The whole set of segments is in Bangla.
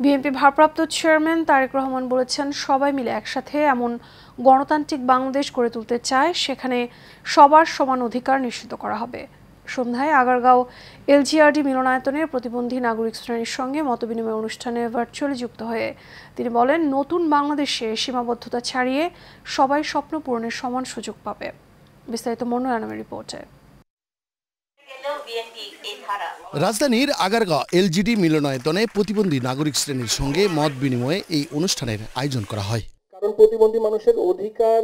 বিএনপি ভারপ্রাপ্ত চেয়ারম্যান তারেক রহমান বলেছেন, সবাই মিলে একসাথে এমন গণতান্ত্রিক বাংলাদেশ গড়ে তুলতে চায়, সেখানে সবার সমান অধিকার নিশ্চিত করা হবে। সন্ধ্যায় আগারগাঁও এলজিআরডি মিলনায়তনে প্রতিবন্ধী নাগরিক শ্রেণীর সঙ্গে মতবিনিময় অনুষ্ঠানে ভার্চুয়ালি যুক্ত হয়ে তিনি বলেন, নতুন বাংলাদেশে সীমাবদ্ধতা ছাড়িয়ে সবাই স্বপ্ন পূরণের সমান সুযোগ পাবে। বিস্তারিত মন্নু আনামের রিপোর্টে। রাজধানীর আগারগাঁও এলজিডি মিলনায়তনে প্রতিবন্ধী নাগরিক শ্রেণীর সঙ্গে মত বিনিময়ে এই অনুষ্ঠানের আয়োজন করা হয়। কারণ প্রতিবন্ধী মানুষের অধিকার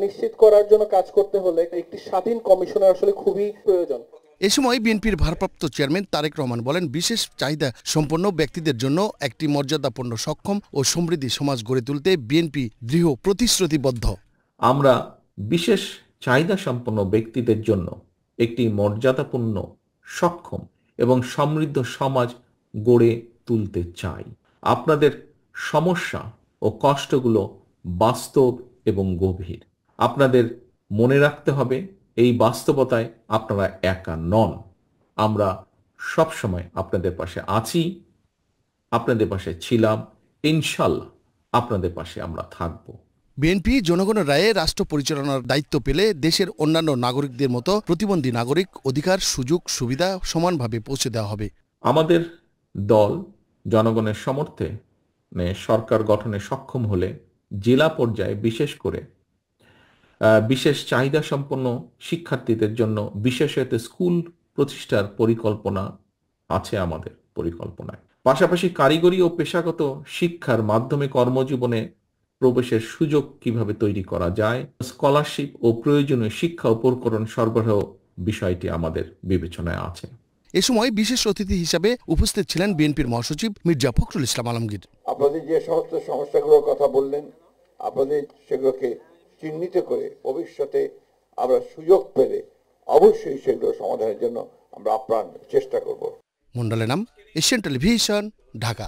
নিশ্চিত করার জন্য কাজ করতে হলে একটি স্বাধীন কমিশনের আসলে খুবই প্রয়োজন। এ সময় বিএনপির ভারপ্রাপ্ত চেয়ারম্যান তারেক রহমান বলেন, বিশেষ চাহিদা সম্পন্ন ব্যক্তিদের জন্য একটি মর্যাদাপূর্ণ, সক্ষম ও সমৃদ্ধি সমাজ গড়ে তুলতে বিএনপি দৃঢ় প্রতিশ্রুতিবদ্ধ। আমরা বিশেষ চাহিদা সম্পন্ন ব্যক্তিদের জন্য একটি মর্যাদাপূর্ণ, সক্ষম এবং সমৃদ্ধ সমাজ গড়ে তুলতে চাই। আপনাদের সমস্যা ও কষ্টগুলো বাস্তব এবং গভীর। আপনাদের মনে রাখতে হবে, এই বাস্তবতায় আপনারা একা নন। আমরা সবসময় আপনাদের পাশে আছি, আপনাদের পাশে ছিলাম, ইনশাল্লাহ আপনাদের পাশে আমরা থাকব। বিএনপি জনগণের রায়ে রাষ্ট্র পরিচালনার দায়িত্ব পেলে দেশের অন্যান্য নাগরিকদের মতো প্রতিবন্ধী নাগরিক অধিকার, সুযোগ সুবিধা সমানভাবে পৌঁছে দেওয়া হবে। আমাদের দল জনগণের সমর্থে সরকার গঠনে সক্ষম হলে জেলা পর্যায়ে বিশেষ করে বিশেষ চাহিদা সম্পন্ন শিক্ষার্থীদের জন্য বিশেষায়িত স্কুল প্রতিষ্ঠার পরিকল্পনা আছে আমাদের পরিকল্পনায়। পাশাপাশি কারিগরি ও পেশাগত শিক্ষার মাধ্যমে কর্মজীবনে প্রবেশের সুযোগ কিভাবে তৈরি করা যায়, স্কলারশিপ ও প্রয়োজনীয় শিক্ষা উপকরণ সরবরাহ বিষয়টি আমাদের বিবেচনায় আছে। এ সময় বিশেষ অতিথি হিসাবে উপস্থিত ছিলেন বিএনপির মহাসচিব মির্জা ফখরুল ইসলাম আলমগীর। আপনাদের যে সমস্ত সমস্যাগুলোর কথা বললেন, আপনাদের সেগুলোকে চিহ্নিত করে ভবিষ্যতে আমরা সুযোগ পেলে অবশ্যই সেগুলো সমাধানের জন্য আমরা আপ্রাণ চেষ্টা করব। মন্ডলের নাম, এশিয়ান টেলিভিশন, ঢাকা।